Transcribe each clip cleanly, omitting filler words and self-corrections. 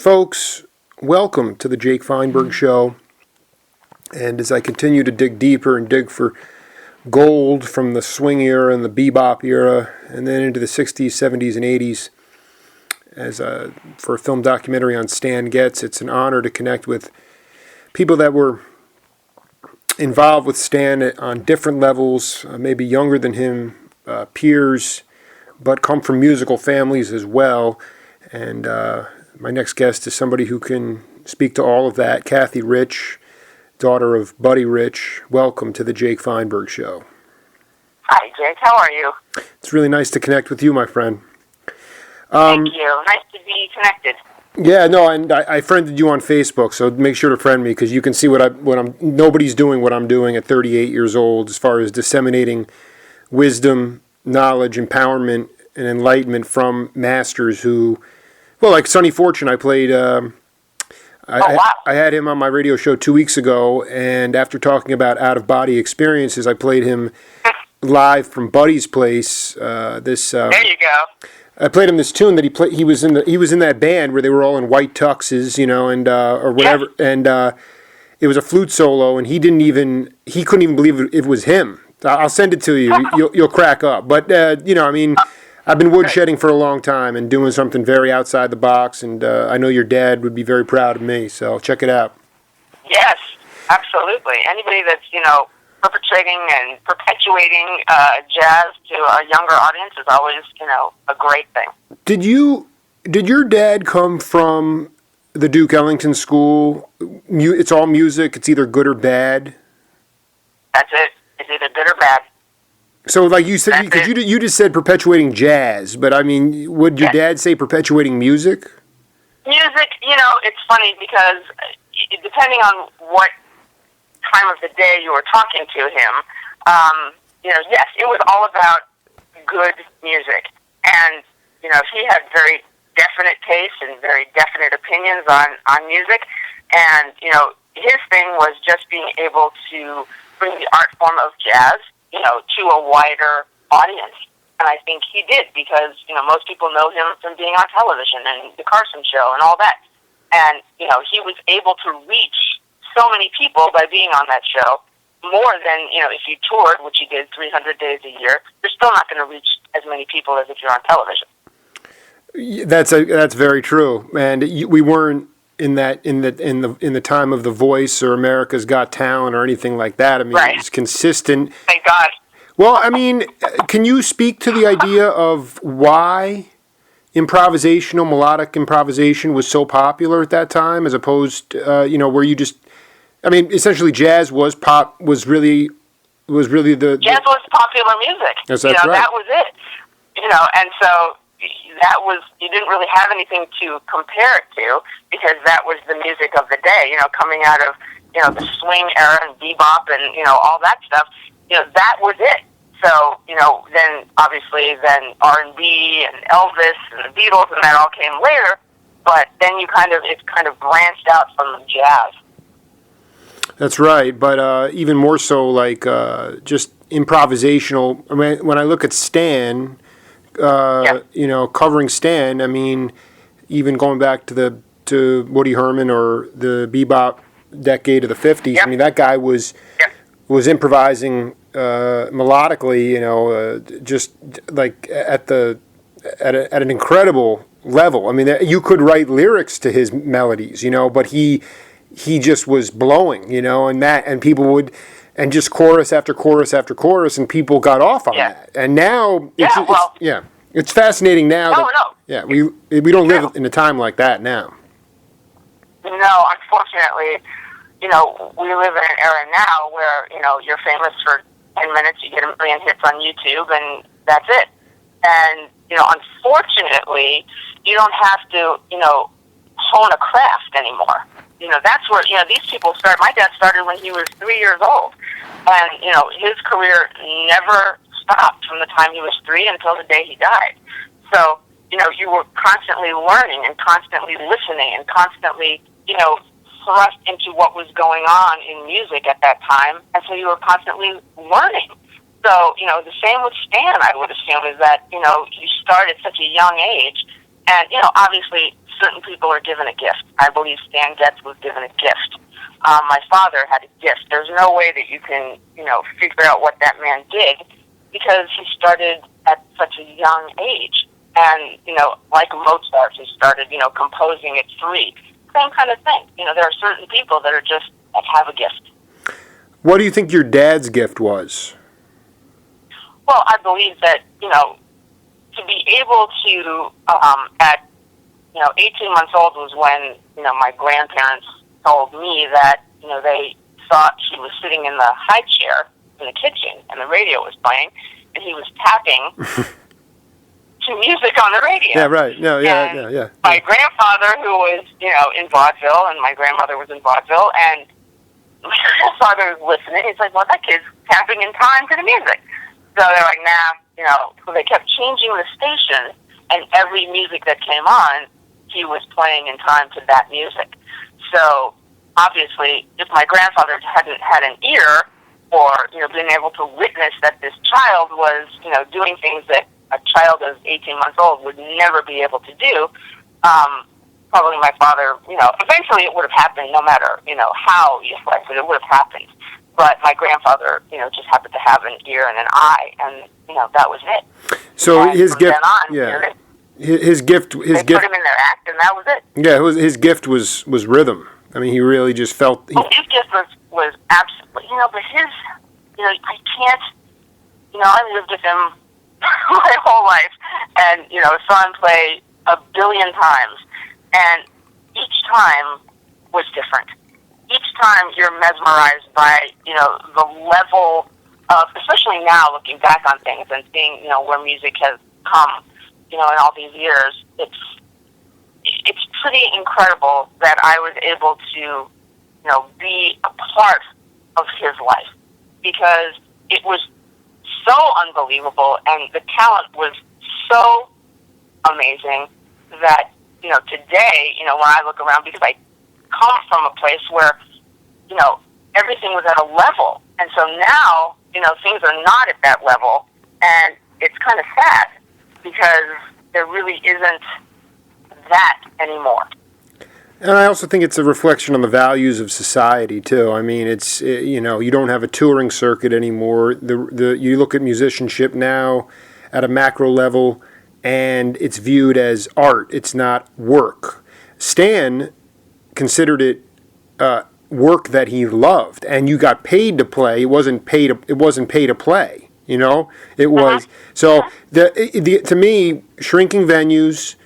Folks, welcome to the Jake Feinberg Show. And as I continue to dig deeper and dig for gold from the swing era and the bebop era, and then into the 60s, 70s, and 80s, for a film documentary on Stan Getz, it's an honor to connect with people that were involved with Stan on different levels, maybe younger than him, peers, but come from musical families as well. And my next guest is somebody who can speak to all of that, Cathy Rich, daughter of Buddy Rich. Welcome to the Jake Feinberg Show. Hi, Jake. How are you? It's really nice to connect with you, my friend. Thank you. Nice to be connected. Yeah, no, and I friended you on Facebook, so make sure to friend me because you can see what I'm. Nobody's doing what I'm doing at 38 years old as far as disseminating wisdom, knowledge, empowerment, and enlightenment from masters who, well, like Sonny Fortune, I played. I had him on my radio show 2 weeks ago, and after talking about out-of-body experiences, I played him live from Buddy's place. There you go. I played him this tune that he played. He was in that band where they were all in white tuxes, and or whatever. Yeah. And it was a flute solo, and he couldn't even believe it was him. I'll send it to you. You'll crack up. But I've been woodshedding for a long time and doing something very outside the box. And I know your dad would be very proud of me. So check it out. Yes, absolutely. Anybody that's perpetrating and perpetuating jazz to a younger audience is always, a great thing. Did your dad come from the Duke Ellington School? It's all music. It's either good or bad. That's it. It's either good or bad. So, like you said, because you just said perpetuating jazz, but I mean, would your dad say perpetuating music? Music, it's funny because depending on what time of the day you were talking to him, yes, it was all about good music. And, he had very definite tastes and very definite opinions on music. And, his thing was just being able to bring the art form of jazz, to a wider audience. And I think he did because, most people know him from being on television and The Carson Show and all that. And, he was able to reach so many people by being on that show, more than, if you toured, which you did 300 days a year, you're still not going to reach as many people as if you're on television. That's very true. And we weren't in the time of The Voice or America's Got Talent or anything like that. I mean, right. It's consistent. Thank God. Well, I mean, can you speak to the idea of why improvisational, melodic improvisation was so popular at that time, as opposed, where you just, I mean, essentially jazz was really the... Jazz was popular music. Yes, that's right. That was it. And so that was, you didn't really have anything to compare it to because that was the music of the day, coming out of, the swing era and bebop and, all that stuff. That was it. So, then obviously then R&B and Elvis and the Beatles and that all came later, but then it kind of branched out from jazz. That's right, but even more so like just improvisational. I mean, when I look at Stan, covering Stan, I mean, even going back to Woody Herman or the bebop decade of the 50s, I mean, that guy was improvising melodically, just like at an incredible level. I mean, you could write lyrics to his melodies, but he just was blowing, and people would, and just chorus after chorus after chorus, and people got off on that. And now, it's fascinating now. We don't live in a time like that now. No, unfortunately, we live in an era now where, you're famous for 10 minutes, you get a million hits on YouTube, and that's it. And, unfortunately, you don't have to, hone a craft anymore. That's where, these people start. My dad started when he was 3 years old. And, his career never stopped from the time he was 3 until the day he died. So, you were constantly learning and constantly listening and constantly, thrust into what was going on in music at that time. And so you were constantly learning. So, the same with Stan, I would assume, is that, you start at such a young age And, obviously, certain people are given a gift. I believe Stan Getz was given a gift. My father had a gift. There's no way that you can, figure out what that man did because he started at such a young age. And, like Mozart, he started, composing at 3. Same kind of thing. There are certain people that are just, that have a gift. What do you think your dad's gift was? Well, I believe that, to be able to, at, 18 months old was when, my grandparents told me that, they thought he was sitting in the high chair in the kitchen and the radio was playing and he was tapping to music on the radio. Yeah, right. No, yeah. My grandfather, who was, in vaudeville, and my grandmother was in vaudeville, and my grandfather was listening. He's like, well, that kid's tapping in time to the music. So they're like, nah, so they kept changing the station, and every music that came on, he was playing in time to that music. So, obviously, if my grandfather hadn't had an ear, or, been able to witness that this child was, doing things that a child of 18 months old would never be able to do, probably my father, eventually it would have happened no matter, how you sliced it, it would have happened. But my grandfather, just happened to have an ear and an eye, and, that was it. So and his gift, on, his gift, they put him in their act, and that was it. Yeah, his gift was rhythm. I mean, he really just felt. His gift was absolutely, but his, I can't, I lived with him my whole life, and saw him play a billion times, and each time was different. Each time you're mesmerized by the level of, especially now looking back on things and seeing where music has come in all these years. It's pretty incredible that I was able to be a part of his life because it was so unbelievable, and the talent was so amazing that, today, when I look around, because I come from a place where, everything was at a level, and so now, things are not at that level, and it's kind of sad because there really isn't that anymore. And I also think it's a reflection on the values of society too. I mean, you don't have a touring circuit anymore. You look at musicianship now at a macro level, and it's viewed as art. It's not work. Stan considered it work that he loved, and you got paid to play. It wasn't pay to play. It was so. To me, shrinking venues.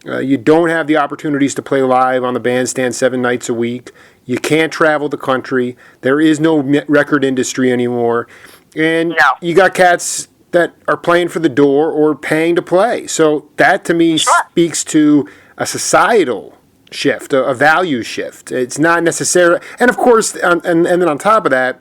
You don't have the opportunities to play live on the bandstand 7 nights a week. You can't travel the country. There is no record industry anymore. And you got cats that are playing for the door or paying to play. So that, to me, speaks to a societal shift, a value shift. It's not necessarily... And, of course, and then on top of that,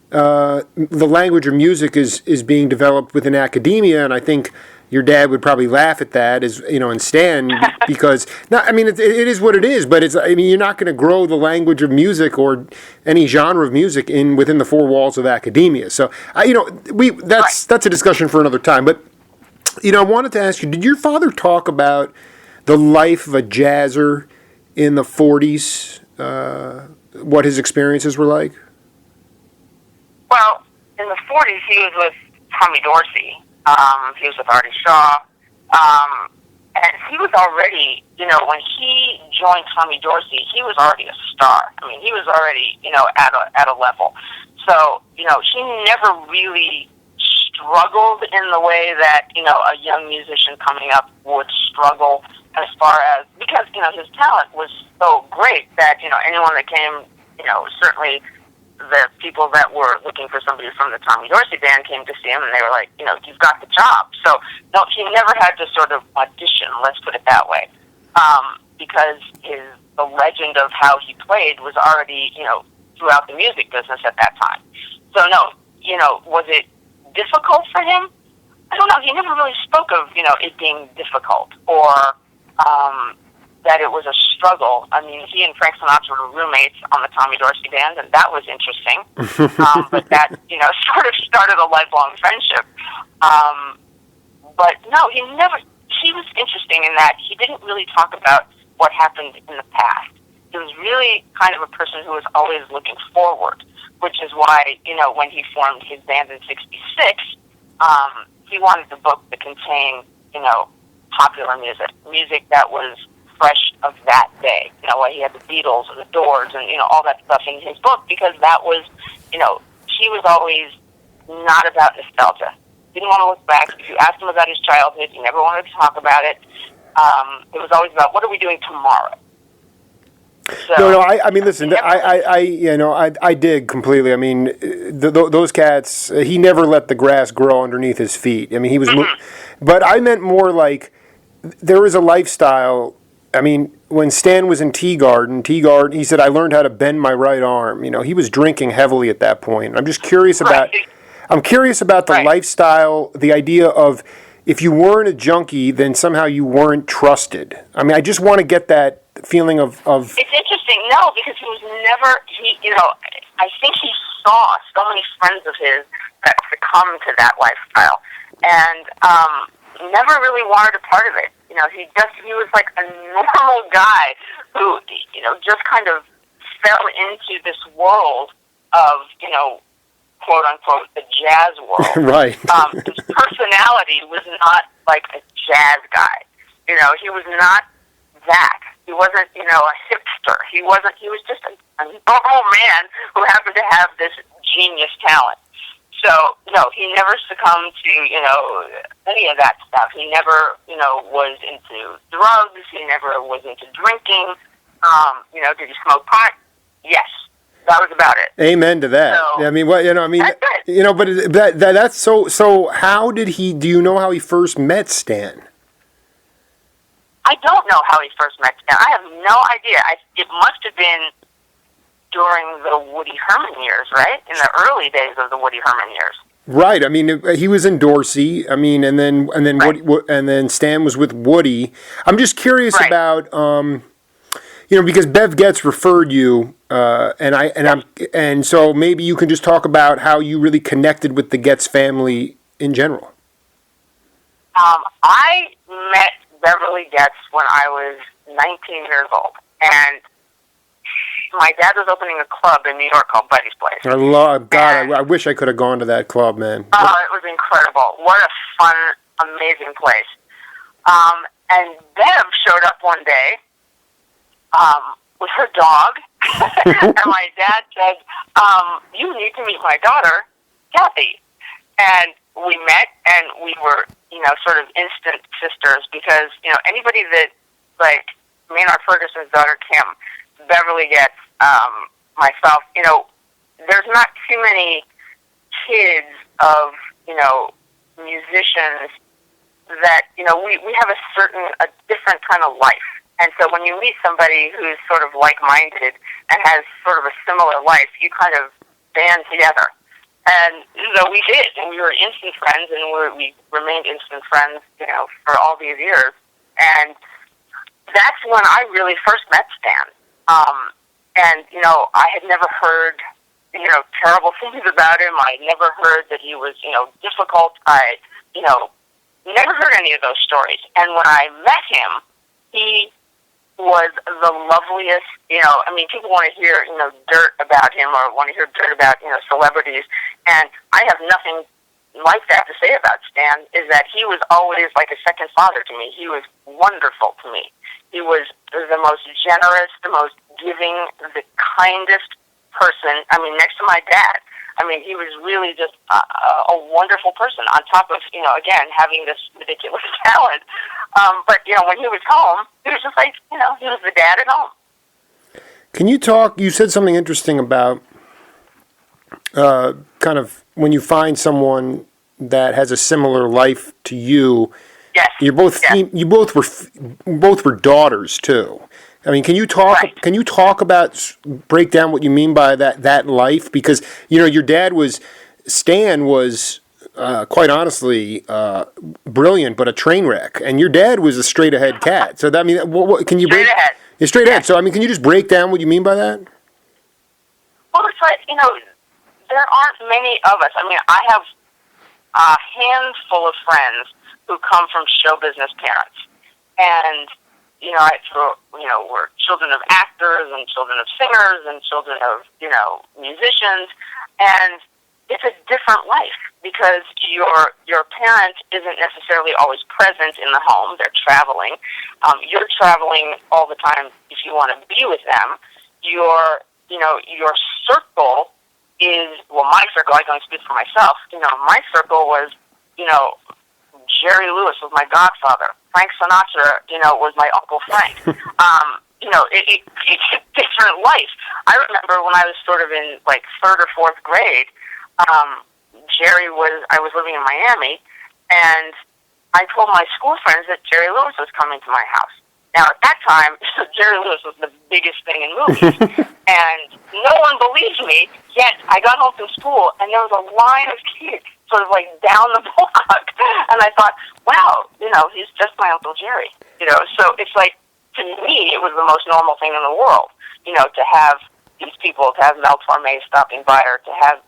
the language of music is being developed within academia, and I think... Your dad would probably laugh at that, and Stan, because it is what it is. But you're not going to grow the language of music or any genre of music within the 4 walls of academia. So, that's a discussion for another time. But I wanted to ask you: did your father talk about the life of a jazzer in the '40s? What his experiences were like? Well, in the '40s, he was with Tommy Dorsey. He was with Artie Shaw, and he was already, when he joined Tommy Dorsey, he was already a star. I mean, he was already, at a level. So, he never really struggled in the way that, a young musician coming up would struggle as far as, because, his talent was so great that, anyone that came, certainly the people that were looking for somebody from the Tommy Dorsey band came to see him, and they were like, you've got the job. So, no, he never had to sort of audition, let's put it that way, because the legend of how he played was already, throughout the music business at that time. So, no, was it difficult for him? I don't know. He never really spoke of, it being difficult or that it was a struggle. I mean, he and Frank Sinatra were roommates on the Tommy Dorsey band, and that was interesting. But that, sort of started a lifelong friendship. But no, he he was interesting in that he didn't really talk about what happened in the past. He was really kind of a person who was always looking forward, which is why, when he formed his band in '66, he wanted the book to contain, popular music that was fresh of that day. He had the Beatles and the Doors and, all that stuff in his book, because that was, he was always not about nostalgia. Didn't want to look back. If you asked him about his childhood, he never wanted to talk about it. It was always about, what are we doing tomorrow? So, no. I mean, listen. I dig completely. I mean, those cats. He never let the grass grow underneath his feet. I mean, he was. But I meant more like there is a lifestyle. I mean, when Stan was in Tea Garden, he said, "I learned how to bend my right arm." He was drinking heavily at that point. I'm just curious about. Right. I'm curious about the lifestyle, the idea of if you weren't a junkie, then somehow you weren't trusted. I mean, I just want to get that feeling of... It's interesting, because he was never, I think he saw so many friends of his that succumbed to that lifestyle, and never really wanted a part of it. He was like a normal guy who, just kind of fell into this world of, quote unquote, the jazz world. Right. His personality was not like a jazz guy. He was not that. He wasn't, a hipster. He was just a normal man who happened to have this genius talent. So, he never succumbed to, any of that stuff. He never, was into drugs. He never was into drinking. Did he smoke pot? Yes. That was about it. Amen to that. So, I mean, what but that's so. So, how did he? Do you know how he first met Stan? I don't know how he first met Stan. I have no idea. It must have been during the Woody Herman years, right? In the early days of the Woody Herman years. Right. I mean, he was in Dorsey. I mean, and then right. Woody, and then Stan was with Woody. I'm just curious about, because Bev Getz referred you, and so maybe you can just talk about how you really connected with the Getz family in general. I met Beverly Getz when I was 19 years old, and my dad was opening a club in New York called Buddy's Place. I wish I could have gone to that club, man. Oh, it was incredible. What a fun, amazing place. And Bev showed up one day with her dog, and my dad said, you need to meet my daughter, Cathy. And we met, and we were, sort of instant sisters, because, anybody that, like, Maynard Ferguson's daughter, Kim, Beverly Getz, myself, there's not too many kids of, musicians that, we have a different kind of life. And so when you meet somebody who's sort of like-minded and has sort of a similar life, you kind of band together. And so we did, and we were instant friends, and we remained instant friends, for all these years. And that's when I really first met Stan. And, I had never heard, terrible things about him. I had never heard that he was, difficult. I, never heard any of those stories. And when I met him, he was the loveliest, people want to hear, dirt about him or want to hear dirt about, celebrities. And I have nothing like that to say about Stan, is that he was always like a second father to me. He was wonderful to me. He was the most generous, the most giving, the kindest person. Next to my dad. He was really just a wonderful person, on top of, again, having this ridiculous talent. But, when he was home, he was just like, he was the dad at home. Can you talk, you said something interesting about kind of when you find someone that has a similar life to you. Yes. You're both you both were daughters too. Can you talk? Right. Can you talk about, break down what you mean by that life? Because your dad Stan was quite honestly brilliant, but a train wreck, and your dad was a straight ahead cat. So what can you straight ahead? Yeah, straight ahead. So can you just break down what you mean by that? Well, it's like there aren't many of us. I have a handful of friends who come from show business parents. And, we're children of actors and children of singers and children of, musicians. And it's a different life because your parent isn't necessarily always present in the home. They're traveling. You're traveling all the time if you want to be with them. Your circle is, my circle, I can only speak for myself. My circle was, Jerry Lewis was my godfather. Frank Sinatra, was my Uncle Frank. It's a different life. I remember when I was sort of in like third or fourth grade, I was living in Miami, and I told my school friends that Jerry Lewis was coming to my house. Now, at that time, Jerry Lewis was the biggest thing in movies, and no one believed me, yet I got home from school, and there was a line of kids sort of like down the block, and I thought, wow, he's just my Uncle Jerry, so it's like, to me, it was the most normal thing in the world, to have these people, to have Mel Torme stopping by, or to have,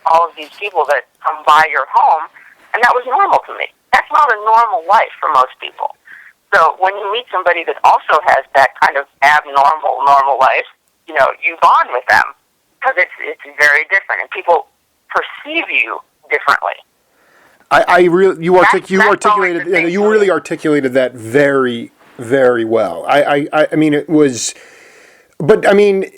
all of these people that come by your home, and that was normal to me. That's not a normal life for most people. So when you meet somebody that also has that kind of normal life, you bond with them because it's very different, and people perceive you differently. You really articulated that very, very well. I mean, it was, but I mean,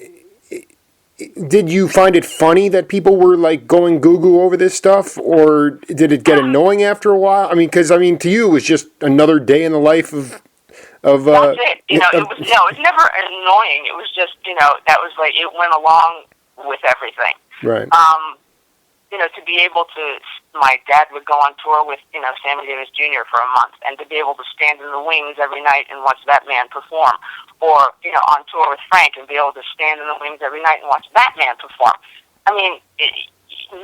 did you find it funny that people were like going goo-goo over this stuff, or did it get annoying after a while? I mean, because to you it was just another day in the life of. That's it. It was never annoying. It was just that was like it went along with everything. Right. To be able to, my dad would go on tour with Sammy Davis Jr. for a month, and to be able to stand in the wings every night and watch that man perform, or on tour with Frank and be able to stand in the wings every night and watch that man perform. I mean,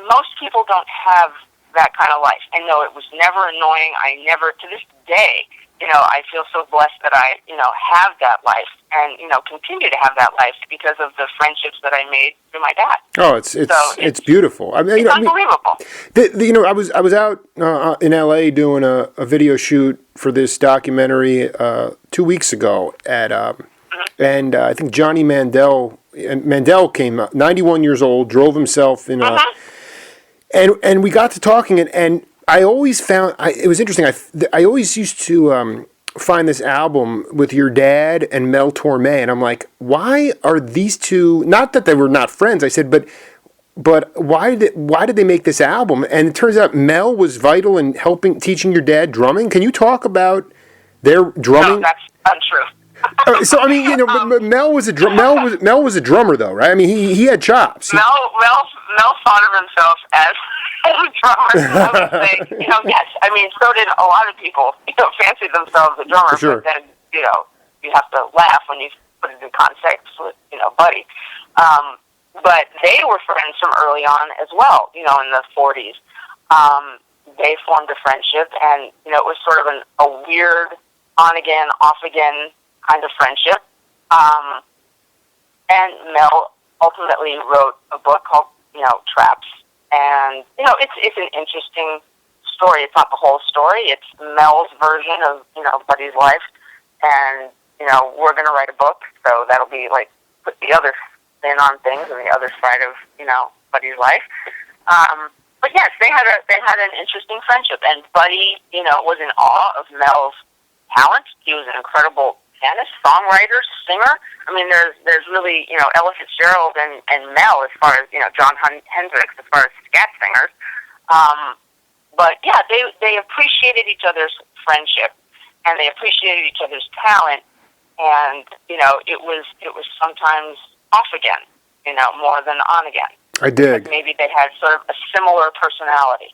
most people don't have that kind of life. And no, it was never annoying. I never, to this day, I feel so blessed that I, have that life and, continue to have that life because of the friendships that I made through my dad. Oh, it's beautiful. It's unbelievable. I was out in L.A. doing a video shoot for this documentary 2 weeks ago and I think Johnny Mandel came up, 91 years old, drove himself in and we got to talking and I always found it was interesting. I always used to find this album with your dad and Mel Torme, and I'm like, why are these two? Not that they were not friends. I said, but why did they make this album? And it turns out Mel was vital in teaching your dad drumming. Can you talk about their drumming? No, that's untrue. So I mean, but Mel was a drummer though, right? I mean, he had chops. Mel thought of himself as a drummer. I would say, yes. I mean, so did a lot of people. Fancy themselves a drummer, sure. But then you have to laugh when you put it in context with Buddy. But they were friends from early on as well. In the 40s, they formed a friendship, and it was sort of a weird on again, off again kind of friendship. And Mel ultimately wrote a book called, Traps. And, it's an interesting story. It's not the whole story. It's Mel's version of, Buddy's life. And, we're going to write a book. So that'll be like, put the other spin on things and the other side of, Buddy's life. But yes, they had an interesting friendship. And Buddy, was in awe of Mel's talent. He was an incredible pianist, songwriter, singer. I mean, there's really, Ella Fitzgerald and Mel as far as, John Hendricks as far as scat singers. But yeah, they appreciated each other's friendship and they appreciated each other's talent. And, it was sometimes off again, more than on again. I did. Because maybe they had sort of a similar personality.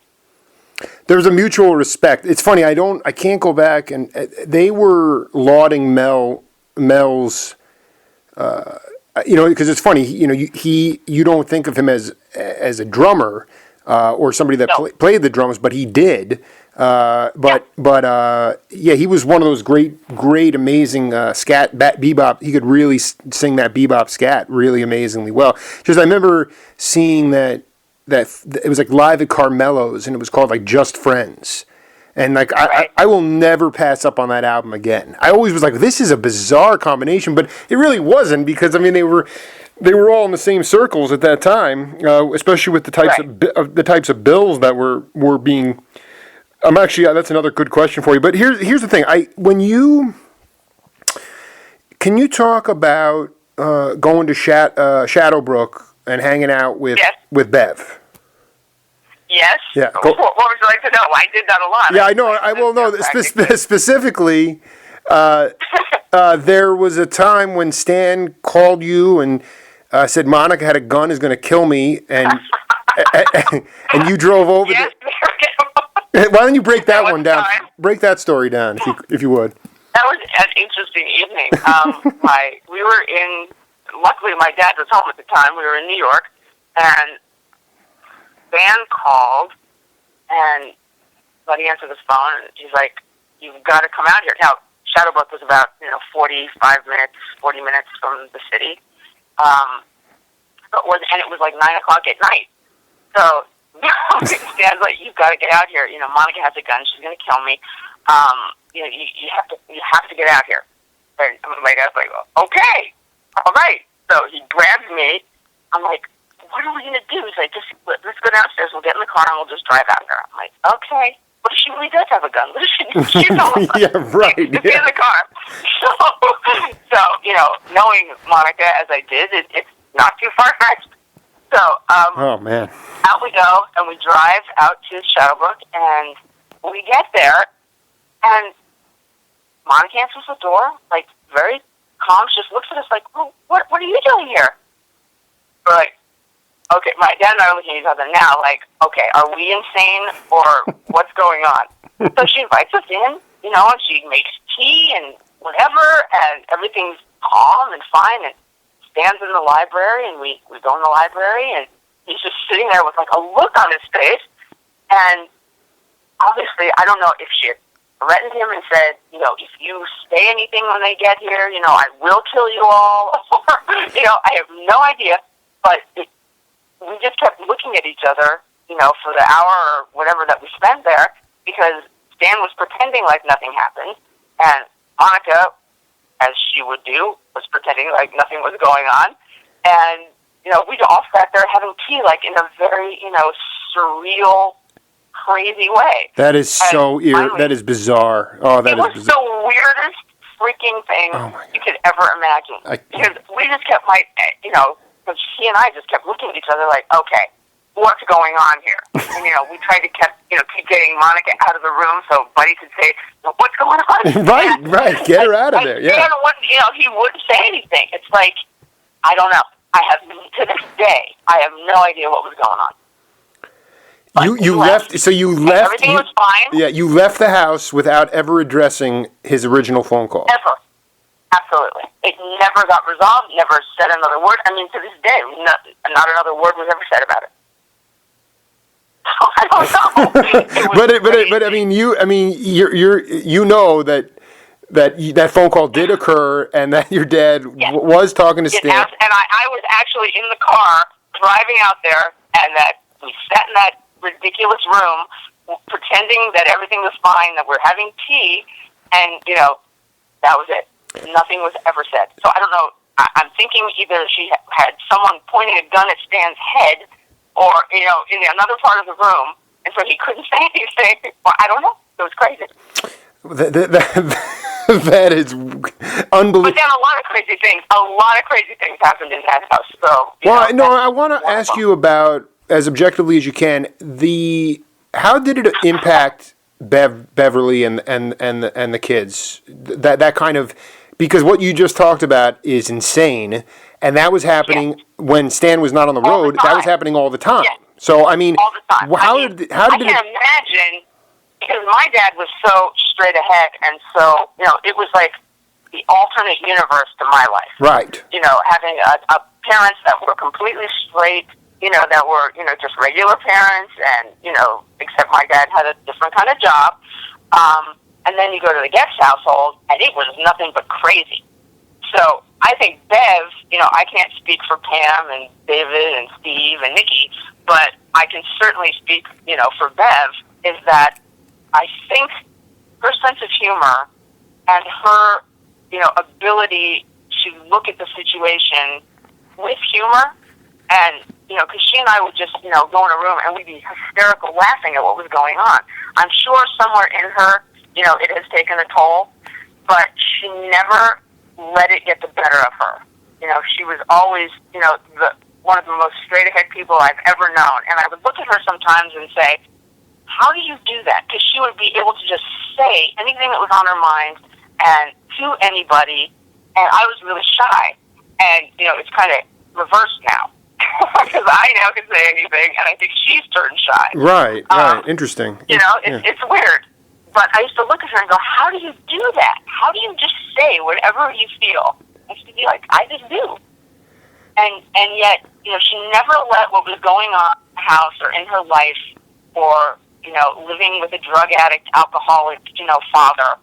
There's a mutual respect. It's funny. I can't go back and they were lauding Mel's, because it's funny. You don't think of him as a drummer or somebody that played the drums, but he did. He was one of those great, amazing scat bebop. He could really sing that bebop scat really amazingly well. Just I remember seeing that it was like live at Carmelo's, and it was called like Just Friends, And like Right. I will never pass up on that album again. I always was like, this is a bizarre combination, but it really wasn't, because I mean they were all in the same circles at that time, especially with the types Right. of the types of bills that were being. I'm actually that's another good question for you. But here's the thing. Can you talk about going to Shadowbrook and hanging out with Yes. Bev? Yes. Yeah, What would you like to know? I did that a lot. Yeah, I know. I will know. Specifically, there was a time when Stan called you and said Monica had a gun, is going to kill me, and and you drove over. Yes. Why don't you break that one down? Time. Break that story down, if you would. That was an interesting evening. Luckily my dad was home at the time. We were in New York, and Van called, and Buddy answered his phone, and he's like, "You've got to come out here." Now, Shadowbrook was about 40 minutes from the city, and it was like 9:00 at night. So Stan's like, "You've got to get out here. Monica has a gun. She's going to kill me. You have to get out here." And my dad's like, "Okay, all right." So he grabs me. I'm like, "What are we going to do?" He's like, let's go downstairs. We'll get in the car and we'll just drive out there. I'm like, "Okay. What if she really does have a gun? What if she shoots all of us?" Yeah, right. Just get in the car. So knowing Monica as I did, it's not too far-fetched. So, Oh man. out we go, and we drive out to Shadowbrook, and we get there, and Monica answers the door, like, very calm. She just looks at us like, "Well, what are you doing here?" We're like, okay, my dad and I are looking at each other now, like, okay, are we insane, or what's going on? So she invites us in, and she makes tea and whatever, and everything's calm and fine, and Stan's in the library, and we go in the library, and he's just sitting there with, like, a look on his face, and obviously, I don't know if she had threatened him and said, if you say anything when they get here, I will kill you all, or, I have no idea, but we just kept looking at each other, for the hour or whatever that we spent there, because Stan was pretending like nothing happened, and Monica, as she would do, was pretending like nothing was going on, and, we all sat there having tea, like, in a very, surreal, crazy way. That is that is bizarre. Oh, that is bizarre. It was the weirdest freaking thing you could ever imagine. Because we just kept, because he and I just kept looking at each other like, okay, what's going on here? And, we tried to keep getting Monica out of the room so Buddy could say, what's going on? Right. Get her out of there, yeah. He wouldn't say anything. It's like, I don't know. To this day, I have no idea what was going on. You left. So you left. Everything was fine. Yeah, you left the house without ever addressing his original phone call. Ever. Absolutely. It never got resolved, never said another word. I mean, to this day, not another word was ever said about it. I don't know. But I mean, you know that phone call did occur, and that your dad was talking to Stan. And I was actually in the car driving out there, and that we sat in that ridiculous room pretending that everything was fine, that we're having tea, and, that was it. Nothing was ever said. So I don't know. I'm thinking either she had someone pointing a gun at Stan's head, or, in another part of the room, and so he couldn't say anything. Well, I don't know. It was crazy. That is unbelievable. But then a lot of crazy things happened in that house. So, I want to ask you about, as objectively as you can, how did it impact Beverly and the kids? That kind of, because what you just talked about is insane, and that was happening when Stan was not on the road. That was happening all the time. Yes. So I mean, all the time. how did I can imagine, because my dad was so straight ahead, and so it was like the alternate universe to my life. Right. Having a parents that were completely straight, that were, just regular parents, and, except my dad had a different kind of job. And then you go to the Getz household, and it was nothing but crazy. So I think Bev, I can't speak for Pam and David and Steve and Nikki, but I can certainly speak, for Bev, is that I think her sense of humor and her, ability to look at the situation with humor, and, because she and I would just, go in a room and we'd be hysterical laughing at what was going on. I'm sure somewhere in her, it has taken a toll, but she never let it get the better of her. She was always, one of the most straight-ahead people I've ever known. And I would look at her sometimes and say, how do you do that? Because she would be able to just say anything that was on her mind and to anybody, and I was really shy. And, it's kind of reversed now. Because I now can say anything, and I think she's turned shy. Right, interesting. It's weird. But I used to look at her and go, how do you do that? How do you just say whatever you feel? I used to be like, I just do. And yet, she never let what was going on in the house or in her life, or, living with a drug addict, alcoholic, father,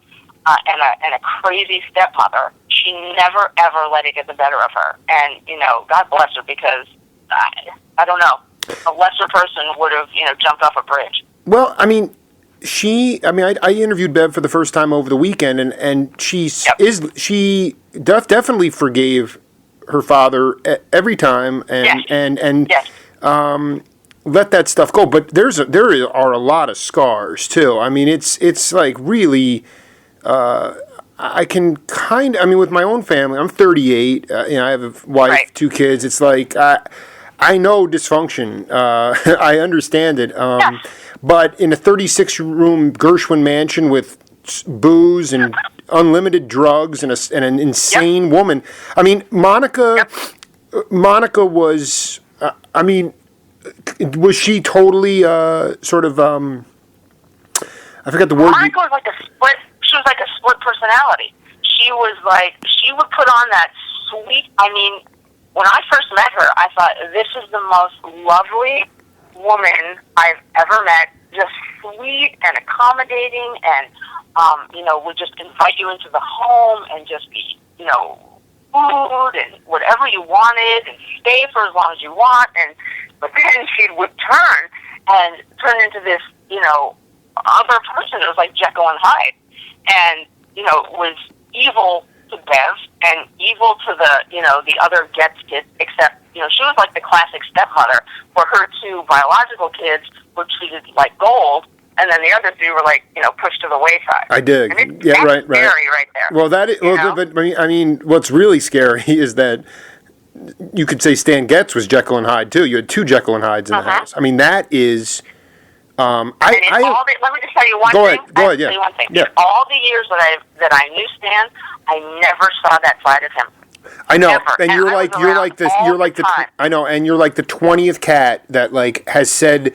and a crazy stepmother. She never, ever let it get the better of her. And, God bless her, because, I don't know, a lesser person would have, jumped off a bridge. Well, I interviewed Bev for the first time over the weekend, and she definitely forgave her father every time, and let that stuff go. But there are a lot of scars too. I mean, it's like really. I can with my own family. I'm 38. I have a wife, right. 2 kids. It's like I know dysfunction. I understand it. But in a 36-room Gershwin mansion with booze and unlimited drugs and an insane woman. I mean, Monica was. Was she totally sort of? I forgot the word. Monica was like a split. She was like a split personality. She would put on that sweet. When I first met her, I thought, this is the most lovely woman I've ever met. Just sweet and accommodating, and would just invite you into the home and just be, food and whatever you wanted, and stay for as long as you want. But then she would turn into this, other person. It was like Jekyll and Hyde, and was evil to Bev and evil to the other Getz kids, except she was like the classic stepmother, where her 2 biological kids were treated like gold, and then the other 3 were like pushed to the wayside. I dig. And that's right there. Well, but what's really scary is that you could say Stan Getz was Jekyll and Hyde too. You had 2 Jekyll and Hydes in the house. I mean, that is. Let me just tell you one thing. Go ahead. Yeah. Tell you one thing. Yeah. In all the years that I knew Stan, I never saw that side of him. I know, Never. and you're like I know, and you're like the 20th cat that has said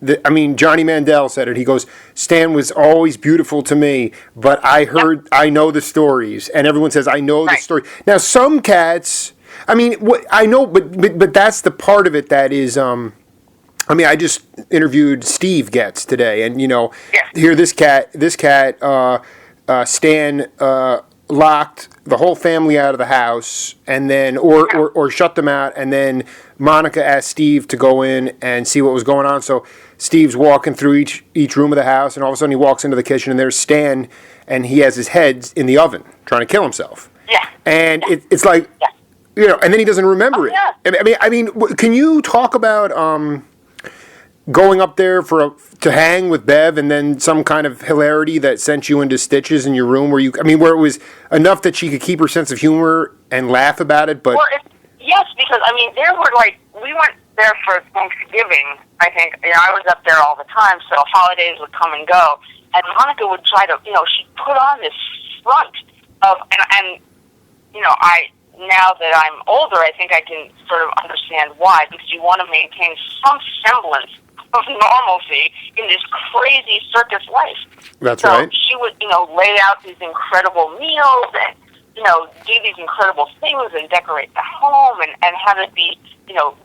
that. Johnny Mandel said it. He goes, Stan was always beautiful to me, but I know the stories, and everyone says I know the story. Now, some cats, I know, but that's the part of it that is. I just interviewed Steve Getz today, and here this cat, Stan locked the whole family out of the house, and then or shut them out, and then Monica asked Steve to go in and see what was going on. So Steve's walking through each room of the house, and all of a sudden he walks into the kitchen, and there's Stan, and he has his head in the oven trying to kill himself. Yeah. And it's like, and then he doesn't remember it. Yeah. Can you talk about going up there to hang with Bev, and then some kind of hilarity that sent you into stitches in your room where where it was enough that she could keep her sense of humor and laugh about it, but... Yes, because, there were, we went there for Thanksgiving, I think. I was up there all the time, so holidays would come and go, and Monica would try to, she'd put on this front of, and now that I'm older, I think I can sort of understand why, because you want to maintain some semblance of normalcy in this crazy circus life. That's right. So she would, lay out these incredible meals and, do these incredible things and decorate the home and have it be,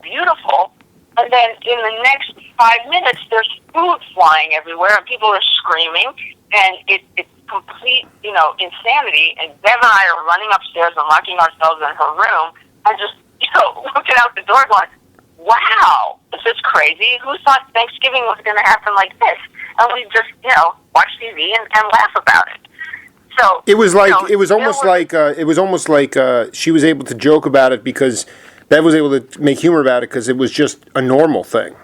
beautiful. And then in the next 5 minutes, there's food flying everywhere and people are screaming, and it's complete, insanity. And Bev and I are running upstairs and locking ourselves in her room and just, looking out the door going, wow, this is crazy. Who thought Thanksgiving was going to happen like this? And we just, watch TV and laugh about it. So it was like it was almost like she was able to joke about it because Bev was able to make humor about it because it was just a normal thing.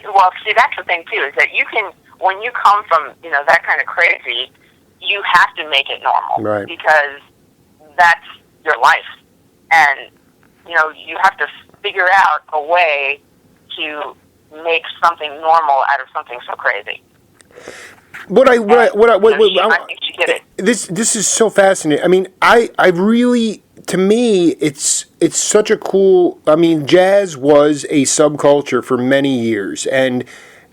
Well, see, that's the thing too, is that you can, when you come from that kind of crazy, you have to make it normal, right? Because that's your life, and you have to figure out a way to make something normal out of something so crazy. I think she did it. This is so fascinating. I mean, I really, to me, it's such a cool. I mean, jazz was a subculture for many years, and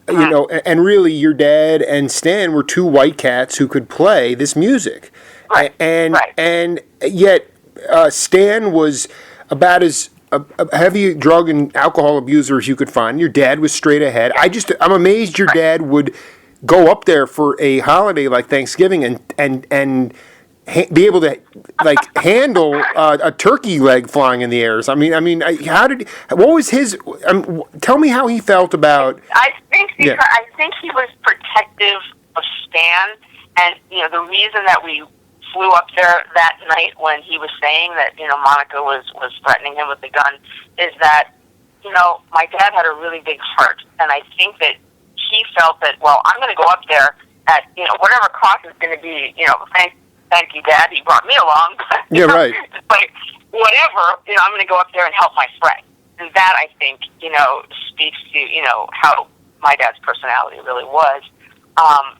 and really, your dad and Stan were two white cats who could play this music, right? And yet, Stan was about as a heavy drug and alcohol abuser as you could find. Your dad was straight ahead. I'm amazed your dad would go up there for a holiday like Thanksgiving and be able to handle a turkey leg flying in the air. I mean, what was his? Tell me how he felt about. I think he was protective of Stan, and the reason that we flew up there that night when he was saying that Monica was threatening him with the gun is that my dad had a really big heart, and I think that he felt that, well, I'm going to go up there at whatever cost is going to be. Thank you, Dad. He brought me along. Yeah, right. But whatever, I'm going to go up there and help my friend, and that I think speaks to how my dad's personality really was.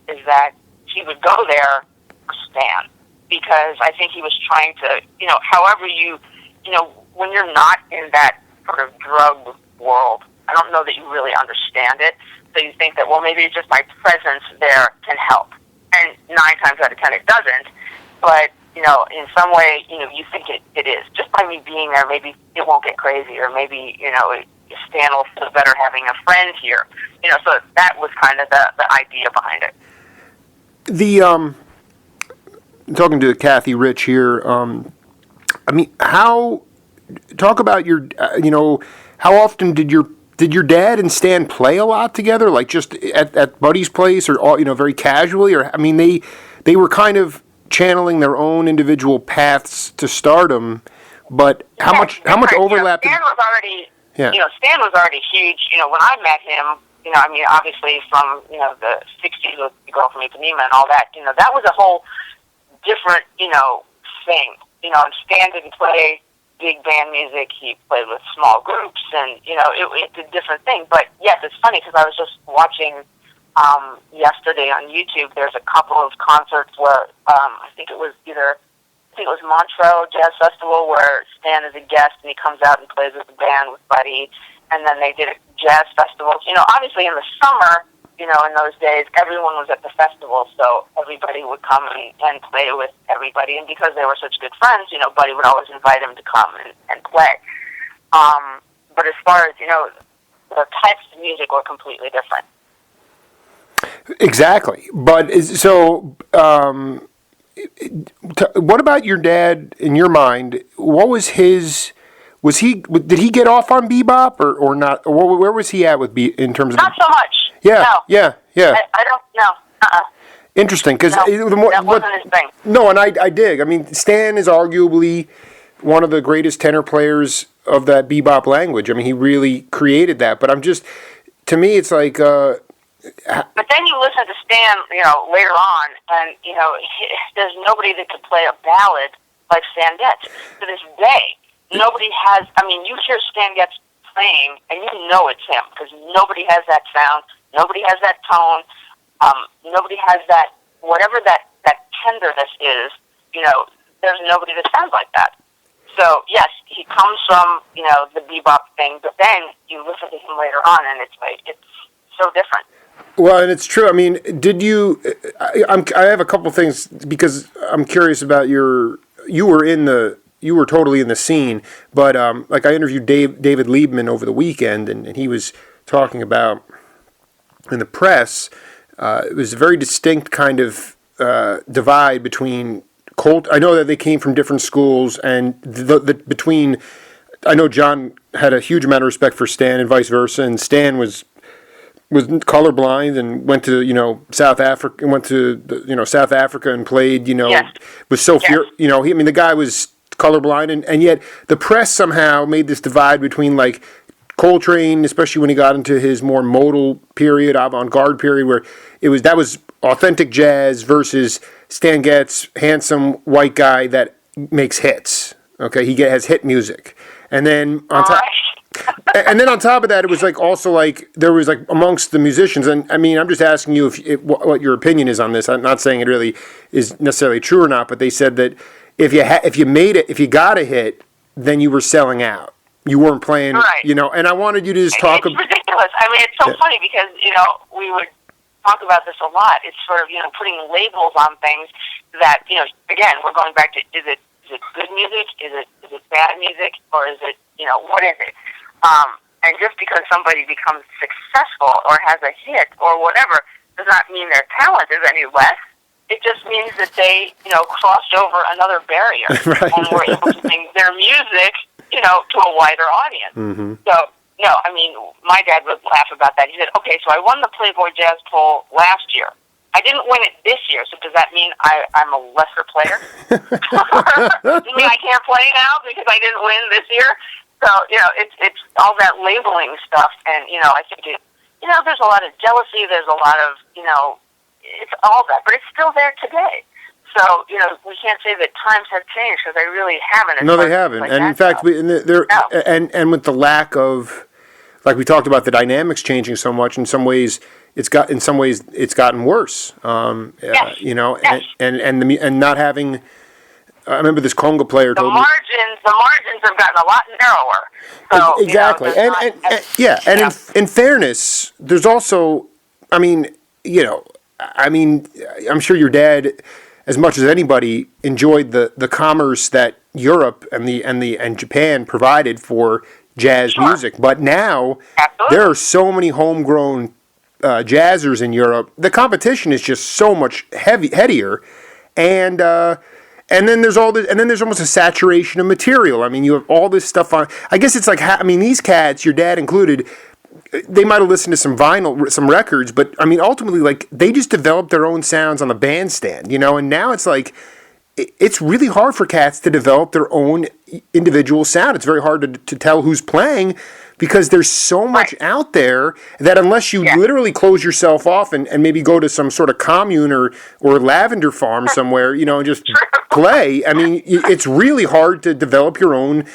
Is that he would go there for Stan, because I think he was trying to however when you're not in that sort of drug world, I don't know that you really understand it. So you think that, well, maybe it's just my presence there can help. And 9 times out of 10 it doesn't. But, in some way, you think it is. Just by me being there, maybe it won't get crazy, or maybe, Stan will feel better having a friend here. So that was kind of the idea behind it. Talking to Cathy Rich here, I mean, talk about your, how often did your dad and Stan play a lot together, like just at Buddy's place, or all, very casually? Or I mean, they were kind of channeling their own individual paths to stardom, but how much overlap? Stan was already, Stan was already huge. When I met him, I mean, obviously from the '60s with the Girl from Ipanema and all that, that was a whole different thing. And Stan didn't play big band music. He played with small groups, and it's a different thing. But yes, it's funny because I was just watching yesterday on YouTube. There's a couple of concerts where I think it was Montreux Jazz Festival, where Stan is a guest and he comes out and plays with the band with Buddy, and then they did a jazz festival. Obviously in the summer, in those days, everyone was at the festival, so everybody would come and play with everybody. And because they were such good friends, Buddy would always invite him to come and play. But as far as, the types of music were completely different. Exactly. But so, what about your dad, in your mind? What was his... did he get off on bebop or not? Or where was he at with in terms of... Not so much. Yeah, no. yeah. I don't know. Interesting, because that wasn't his thing. No, and I dig. I mean, Stan is arguably one of the greatest tenor players of that bebop language. I mean, he really created that. But to me, it's like... but then you listen to Stan, later on, and, there's nobody that could play a ballad like Stan Getz. To this day, nobody has... I mean, you hear Stan Getz playing, and you know it's him, because nobody has that sound, nobody has that tone, nobody has that, whatever that tenderness is, there's nobody that sounds like that. So, yes, he comes from, the bebop thing, but then you listen to him later on, and it's so different. Well, and it's true. I mean, did you... I have a couple things, because I'm curious about you were totally in the scene, but I interviewed David Liebman over the weekend, and he was talking about, in the press, it was a very distinct kind of divide between Colt. I know that they came from different schools, and between... I know John had a huge amount of respect for Stan and vice versa, and Stan was was colorblind and went to South Africa, South Africa and played, Yes. was so Yes. the guy was colorblind, and yet the press somehow made this divide between like Coltrane, especially when he got into his more modal period, avant-garde period, where that was authentic jazz versus Stan Getz, handsome white guy that makes hits. Okay, he has hit music, and then on top. And then on top of that, it was like also like there was like amongst the musicians, and I mean, I'm just asking you what your opinion is on this. I'm not saying it really is necessarily true or not, but they said that if you got a hit, then you were selling out. You weren't playing, right. And I wanted you to just talk. It's ridiculous. I mean, it's so funny because we would talk about this a lot. It's sort of putting labels on things that again, we're going back to is it good music? Is it bad music? Or is it what is it? And just because somebody becomes successful or has a hit or whatever does not mean their talent is any less. It just means that they, crossed over another barrier right. and were able to sing their music, to a wider audience. Mm-hmm. So, I mean, my dad would laugh about that. He said, okay, so I won the Playboy Jazz Poll last year. I didn't win it this year, so does that mean I'm a lesser player? Does it mean I can't play now because I didn't win this year? So, it's all that labeling stuff, and, I think there's a lot of jealousy, there's a lot of, it's all that, but it's still there today. So, we can't say that times have changed because they really haven't. No, they haven't. Like, and in fact, and with the lack of, like we talked about, the dynamics changing so much, in some ways it's gotten worse. Yes. Yes. And not having. I remember this conga player told me the margins have gotten a lot narrower. So exactly, in fairness, there's also, I'm sure your dad, as much as anybody, enjoyed the commerce that Europe and Japan provided for jazz music. But now there are so many homegrown jazzers in Europe. The competition is just so much headier, and then there's all this, and then there's almost a saturation of material. I mean, you have all this stuff on. I guess it's like, these cats, your dad included, they might have listened to some vinyl, some records, but I mean, ultimately, like, they just developed their own sounds on the bandstand, and now it's like, it's really hard for cats to develop their own individual sound. It's very hard to tell who's playing because there's so much out there that unless you literally close yourself off and maybe go to some sort of commune or lavender farm somewhere, and just play, I mean, it's really hard to develop your own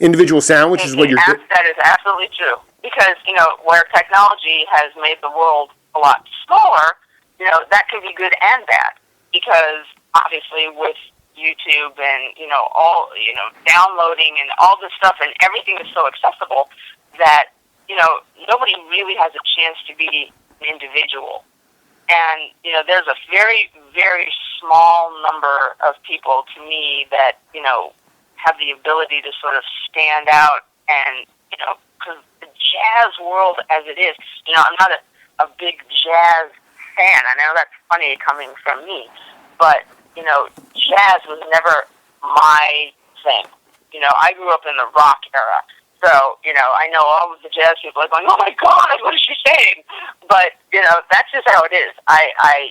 individual sound, which is what you're doing. That is absolutely true. Because, where technology has made the world a lot smaller, that can be good and bad. Because obviously with YouTube and, all, downloading and all this stuff and everything is so accessible that, nobody really has a chance to be an individual. And, there's a very, very small number of people to me that, have the ability to sort of stand out and, because the jazz world as it is, I'm not a big jazz fan. I know that's funny coming from me, but, jazz was never my thing. I grew up in the rock era, so, I know all of the jazz people are going, oh my God, what is she saying? But, that's just how it is. I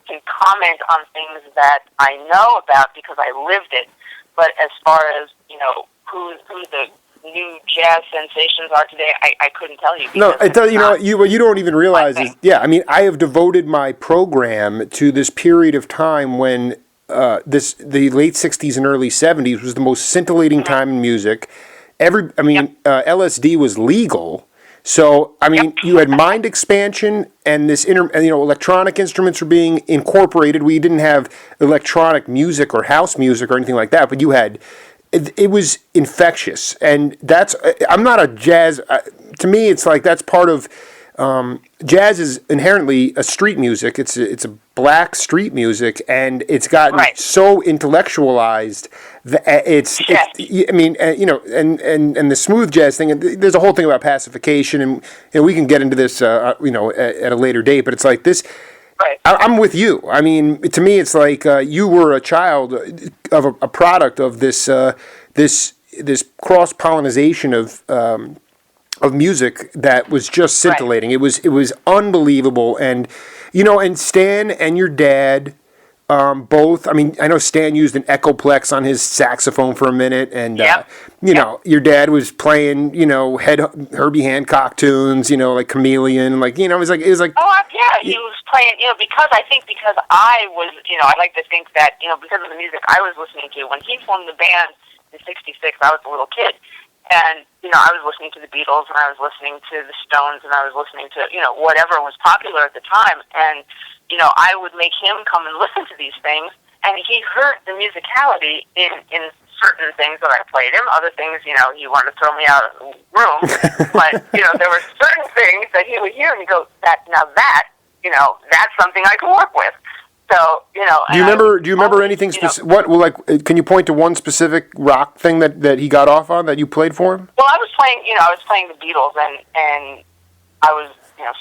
can comment on things that I know about because I lived it, but as far as, who the new jazz sensations are today, I couldn't tell you. No, what you don't even realize is, I have devoted my program to this period of time when the late 60s and early 70s was the most scintillating time in music. LSD was legal. So, you had mind expansion and this electronic instruments were being incorporated. We didn't have electronic music or house music or anything like that, but you had, it was infectious. And I'm not a jazz, to me, it's like that's part of, jazz is inherently a street music. It's a black street music, and it's gotten so intellectualized that and the smooth jazz thing. And there's a whole thing about pacification, and we can get into this, at a later date. But it's like this. Right. I'm with you. I mean, to me, it's like you were a child of a product of this cross pollination of of music that was just scintillating. Right. It was unbelievable, and and Stan and your dad. Both. I mean, I know Stan used an Echoplex on his saxophone for a minute, and Yep. your dad was playing, Herbie Hancock tunes, like Chameleon, like it was like. Oh, yeah, he was playing, because I was, I like to think that, because of the music I was listening to, when he formed the band in '66, I was a little kid, and, I was listening to the Beatles, and I was listening to the Stones, and I was listening to, whatever was popular at the time, and, I would make him come and listen to these things, and he heard the musicality in certain things that I played him. Other things, he wanted to throw me out of the room. But, there were certain things that he would hear and he'd go, that's something I can work with. So, Do you remember anything specific? Can you point to one specific rock thing that he got off on that you played for him? Well, I was playing the Beatles, and I was,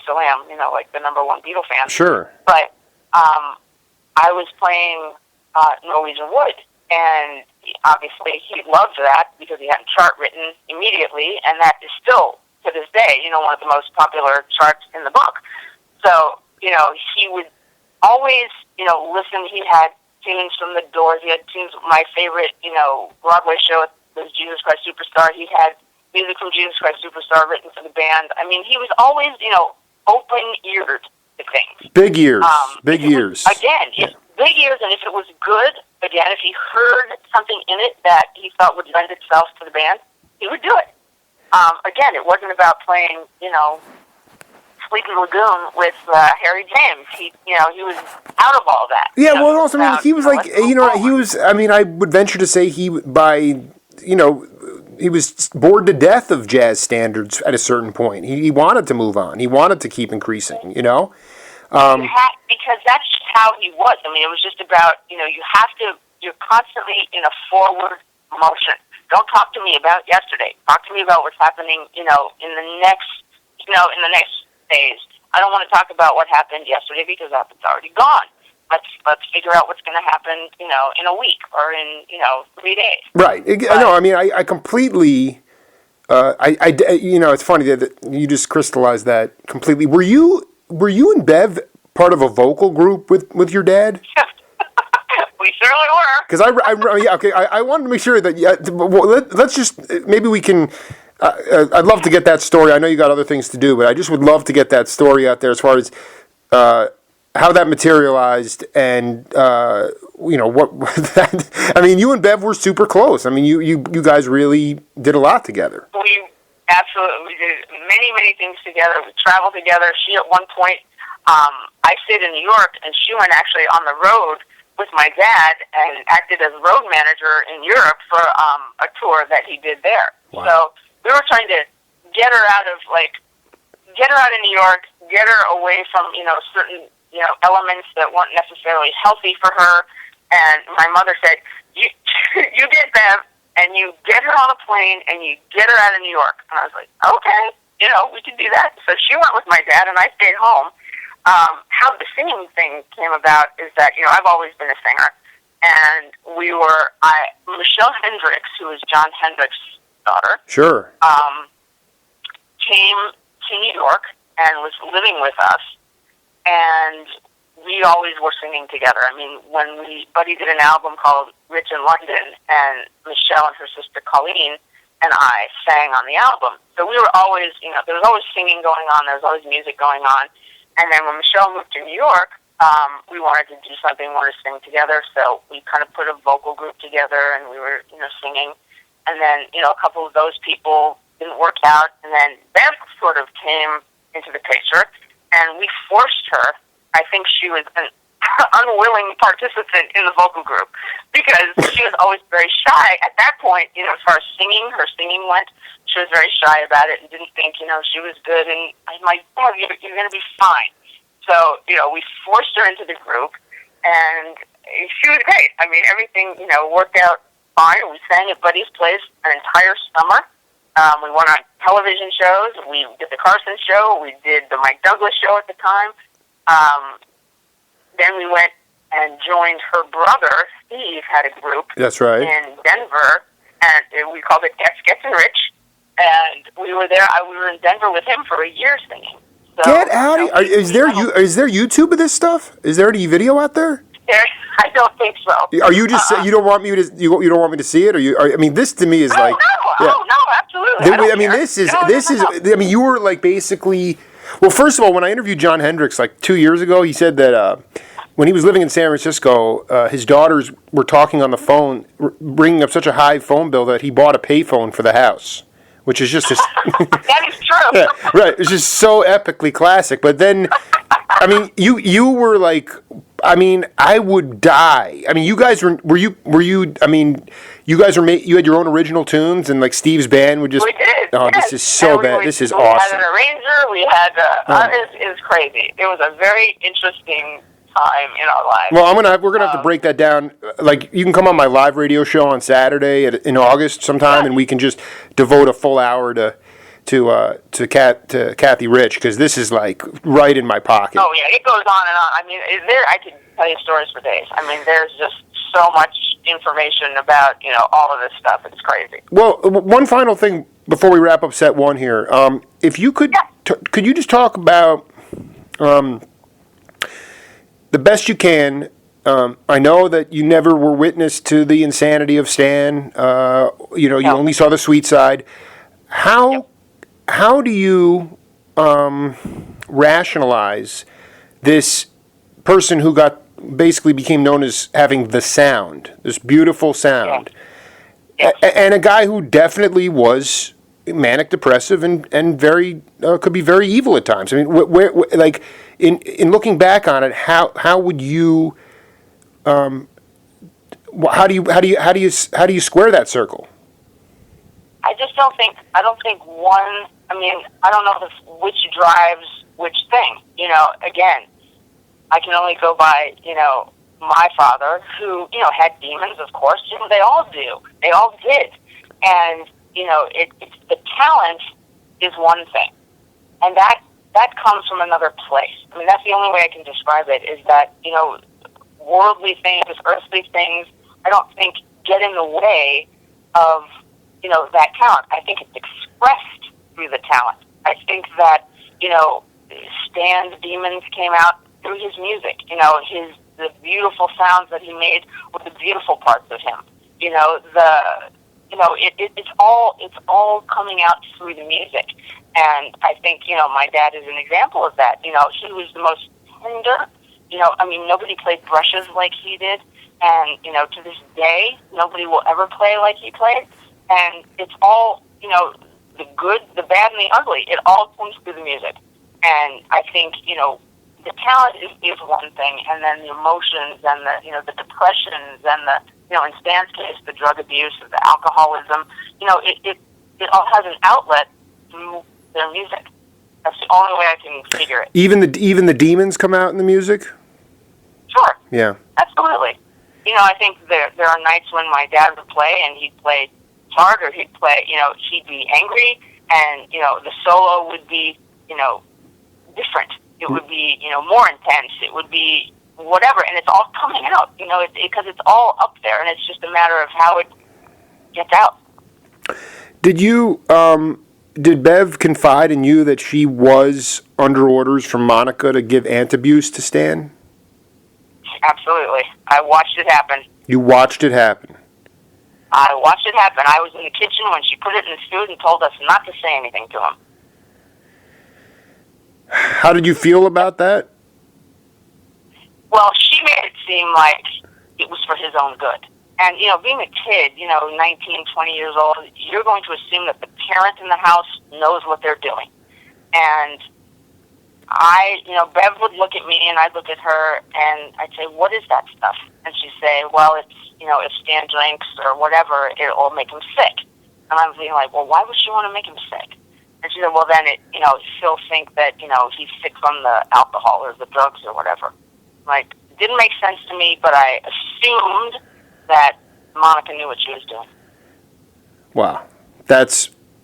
still am, like the number one Beatle fan. Sure. But I was playing Norwegian Wood, and obviously he loved that because he had a chart written immediately, and that is still, to this day, one of the most popular charts in the book. So, he would always, listen. He had tunes from the Doors. He had tunes. My favorite, Broadway show was Jesus Christ Superstar. He had music from Jesus Christ Superstar written for the band. I mean, he was always, open-eared to things. Big ears. Big ears. Again, big ears, and if it was good, again, if he heard something in it that he thought would lend itself to the band, he would do it. Again, it wasn't about playing, Sleepy Lagoon with Harry James. He was out of all that. Yeah, well, also, he was like, he was. I mean, I would venture to say he was bored to death of jazz standards at a certain point. He wanted to move on. He wanted to keep increasing. Because that's just how he was. I mean, it was just about you're constantly in a forward motion. Don't talk to me about yesterday. Talk to me about what's happening, in the next phase. I don't want to talk about what happened yesterday because it's already gone. Let's figure out what's going to happen, in a week or in, 3 days. Right. No, I mean, I completely. It's funny that you just crystallized that completely. Were you and Bev part of a vocal group with your dad? We certainly were. Because I wanted to make sure that let's just maybe we can. I'd love to get that story. I know you got other things to do, but I just would love to get that story out there as far as how that materialized and what that. I mean, you and Bev were super close. I mean, you guys really did a lot together. We absolutely did many things together. We traveled together. She at one point, I stayed in New York, and she went actually on the road with my dad and acted as road manager in Europe for a tour that he did there. Wow. So we were trying to get her out of New York, get her away from certain elements that weren't necessarily healthy for her. And my mother said, "You get Bev and you get her on a plane and you get her out of New York." And I was like, "Okay, we can do that." So she went with my dad and I stayed home. How the singing thing came about is that, I've always been a singer. And Michelle Hendricks, who is John Hendricks' daughter, sure, came to New York and was living with us. And we always were singing together. I mean, when Buddy did an album called Rich in London, and Michelle and her sister Colleen and I sang on the album. So we were always, there was always singing going on, there was always music going on. And then when Michelle moved to New York, we wanted to do something, we wanted to sing together, so we kind of put a vocal group together, and we were, singing. And then, a couple of those people didn't work out, and then Bev sort of came into the picture, and we forced her. I think she was an unwilling participant in the vocal group, because she was always very shy. At that point, as far as singing, her singing went, she was very shy about it and didn't think, she was good. And I'm like, "Oh, you're going to be fine." So, we forced her into the group, and she was great. I mean, everything, worked out fine. We sang at Buddy's place an entire summer. We went on television shows. We did the Carson show. We did the Mike Douglas show at the time. Then we went and joined her brother, Steve, had a group. That's right. In Denver, and we called it Getz, and Rich. And we were there. We were in Denver with him for a year singing. So, Get out of here! Is there YouTube of this stuff? Is there any video out there? I don't think so. Are you just you don't want me to you don't want me to see it? I mean, this to me is like no, yeah. oh no, absolutely. I mean, this is I mean, you were like basically. Well, first of all, when I interviewed John Hendricks like 2 years ago, he said that when he was living in San Francisco, his daughters were talking on the phone, bringing up such a high phone bill that he bought a payphone for the house, which is just that is true. Yeah, right. It's just so epically classic. But then, I mean, you were like, I mean, I would die. I mean, you guys were you? I mean, you guys were you had your own original tunes, and like Steve's band would just. We did. Oh, yes. This is so bad. This is awesome. We had an arranger. We had it was crazy. It was a very interesting time in our lives. Well, we're gonna have to break that down. Like, you can come on my live radio show on Saturday in August sometime, and we can just devote a full hour to Cathy Rich, because this is like right in my pocket. Oh yeah, it goes on and on. I mean, I could tell you stories for days. I mean, there's just so much information about all of this stuff. It's crazy. Well, one final thing before we wrap up set one here. If you could, could you just talk about the best you can? I know that you never were witness to the insanity of Stan. You only saw the sweet side. How do you rationalize this person who basically became known as having the sound, this beautiful sound, and a guy who definitely was manic depressive and very could be very evil at times? I mean, where like in looking back on it, how would you how do you square that circle? I don't think one. I mean, I don't know which drives which thing. Again, I can only go by my father, who had demons, of course. They all do. They all did, and it's the talent is one thing, and that comes from another place. I mean, that's the only way I can describe it. Is that worldly things, earthly things, I don't think get in the way of that talent. I think it's expressed through the talent. I think that Stan's demons came out through his music. The beautiful sounds that he made were the beautiful parts of him. It's all coming out through the music. And I think my dad is an example of that. He was the most tender. I mean, nobody played brushes like he did, and to this day, nobody will ever play like he played. And it's all the good, the bad, and the ugly. It all comes through the music. And I think the talent is one thing, and then the emotions and the depressions and in Stan's case, the drug abuse, the alcoholism. It all has an outlet through their music. That's the only way I can figure it. Even the demons come out in the music? Sure. Yeah. Absolutely. I think there are nights when my dad would play, and he'd play hard, or he'd play, he'd be angry, and the solo would be different. It would be more intense. It would be whatever, and it's all coming out. Because it's all up there, and it's just a matter of how it gets out. Did Bev confide in you that she was under orders from Monica to give antabuse to Stan? Absolutely. I watched it happen. You watched it happen? I watched it happen. I was in the kitchen when she put it in his food and told us not to say anything to him. How did you feel about that? Well, she made it seem like it was for his own good. And, being a kid, 19, 20 years old, you're going to assume that the parent in the house knows what they're doing. And Bev would look at me, and I'd look at her, and I'd say, what is that stuff? And she'd say, well, it's, if Stan drinks or whatever, it'll make him sick. And I'm being like, well, why would she want to make him sick? And she said, well, then she'll think that, he's sick from the alcohol or the drugs or whatever. Like, didn't make sense to me, but I assumed that Monica knew what she was doing. Wow.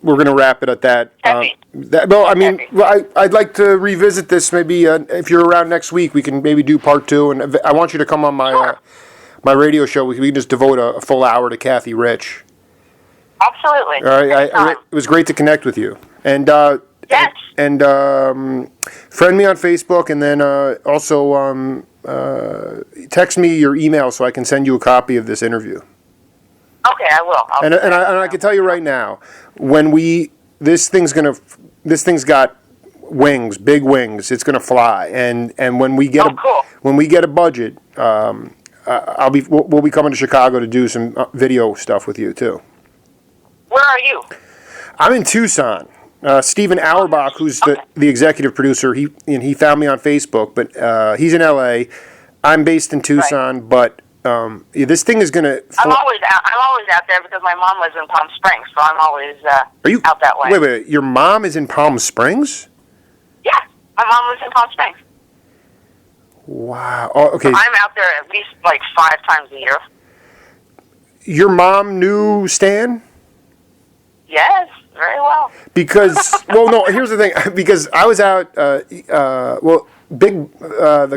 We're going to wrap it at that. I'd like to revisit this maybe if you're around next week. We can maybe do part 2, and I want you to come on my my radio show. We can just devote a full hour to Cathy Rich. Absolutely. All right, it was great to connect with you. And yes. And friend me on Facebook, and then also text me your email so I can send you a copy of this interview. Okay, I will. And I can tell you right now, when this thing's got wings, big wings. It's gonna fly. And when we get a budget, we'll be coming to Chicago to do some video stuff with you too. Where are you? I'm in Tucson. Stephen Auerbach, who's the executive producer, he found me on Facebook, but he's in LA. I'm based in Tucson, but this thing is gonna. I'm always out there because my mom lives in Palm Springs, so I'm always out that way. Wait. Your mom is in Palm Springs? Yeah, my mom lives in Palm Springs. Wow. Oh, okay. So I'm out there at least like 5 times a year. Your mom knew Stan? Yes, very well. Because, well, no, here's the thing. Because I was out, the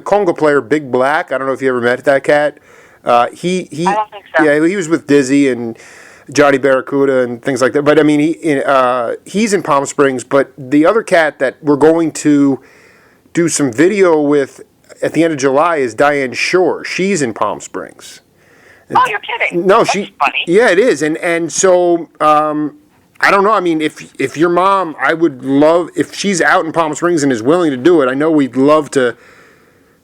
Congo player, Big Black, I don't know if you ever met that cat. I don't think so. Yeah, he was with Dizzy and Johnny Barracuda and things like that. But, I mean, he's in Palm Springs. But the other cat that we're going to do some video with at the end of July is Diane Shore. She's in Palm Springs. Oh, you're kidding. No, That's funny. Yeah, it is. And so... I don't know. I mean, if your mom, I would love, if she's out in Palm Springs and is willing to do it, I know we'd love to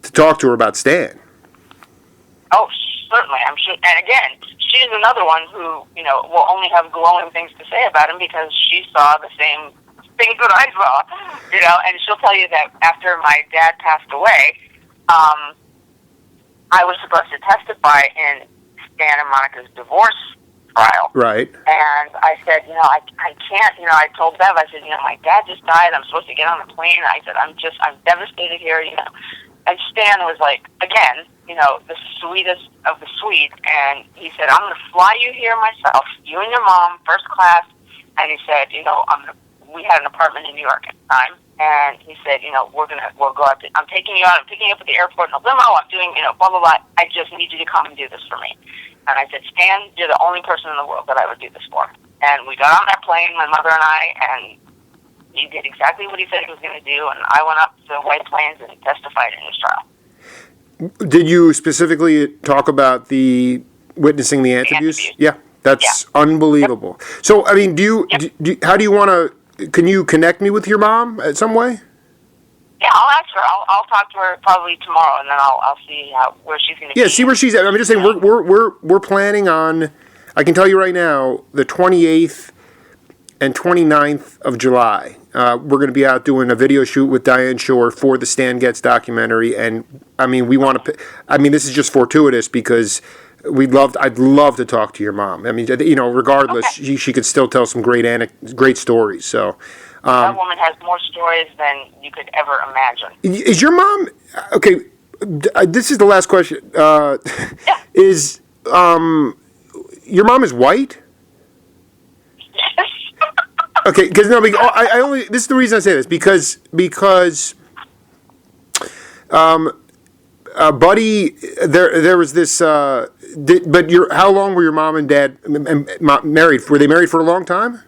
talk to her about Stan. Oh, certainly. I'm sure. And again, she's another one who, will only have glowing things to say about him because she saw the same things that I saw, and she'll tell you that after my dad passed away, I was supposed to testify in Stan and Monica's divorce trial. Right. And I said, I can't, I told Bev, I said, my dad just died. I'm supposed to get on a plane. I said, I'm devastated here, And Stan was like, again, the sweetest of the sweet. And he said, I'm going to fly you here myself, you and your mom, first class. And he said, we had an apartment in New York at the time. And he said, we'll go out I'm taking you out. I'm picking you up at the airport in a limo. I'm doing, blah, blah, blah. I just need you to come and do this for me. And I said, Stan, you're the only person in the world that I would do this for. And we got on that plane, my mother and I, and he did exactly what he said he was going to do. And I went up to White Plains and testified in his trial. Did you specifically talk about the witnessing the ant abuse? Yeah, that's unbelievable. Yep. So, I mean, how do you want to, can you connect me with your mom in some way? Yeah, I'll ask her. I'll talk to her probably tomorrow, and then I'll see where she's going to be. Yeah, see where she's at. I'm just saying we're planning on. I can tell you right now, the 28th and 29th of July, we're going to be out doing a video shoot with Diane Shore for the Stan Getz documentary, and I mean this is just fortuitous because I'd love to talk to your mom. I mean, regardless, she could still tell some great stories. So. That woman has more stories than you could ever imagine. Is your mom okay? This is the last question. Yeah. Is your mom is white? Yes. Okay, because I only. This is the reason I say this because Buddy, there was this. But how long were your mom and dad married? Were they married for a long time?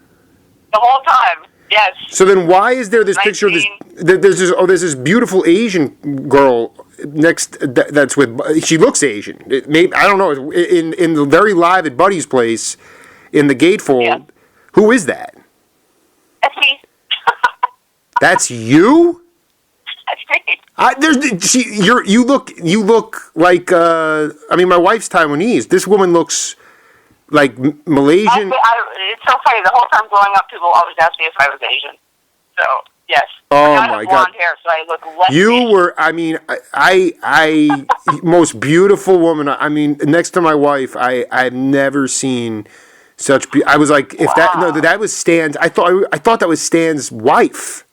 The whole time. Yes. So then, why is there this picture of this? There's this beautiful Asian girl next. That's with. She looks Asian. I don't know. In the very live at Buddy's place, in the gatefold. Yeah. Who is that? That's me. That's you. That's me. You look like. I mean, my wife's Taiwanese. This woman looks. Like Malaysian. It's so funny. The whole time growing up, people always asked me if I was Asian. So yes. Oh I my have God! Blonde hair, so I look less. You Asian. were. I mean, I most beautiful woman. I mean, next to my wife, I've never seen such. I was like, if that was Stan's. I thought that was Stan's wife.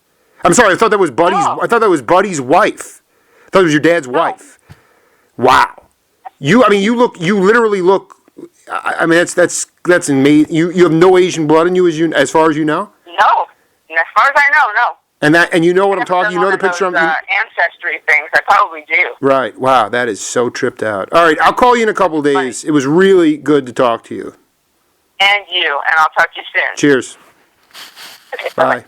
I'm sorry. I thought that was Buddy's. Oh. I thought that was Buddy's wife. I thought it was your dad's wife. Wow. You literally look. I mean, that's amazing. You have no Asian blood in you, as far as you know. No, as far as I know, no. And you know what I'm talking. You know the picture. Those, ancestry things. I probably do. Right. Wow. That is so tripped out. All right. I'll call you in a couple of days. Right. It was really good to talk to you. And you. And I'll talk to you soon. Cheers. Okay, bye-bye. Bye.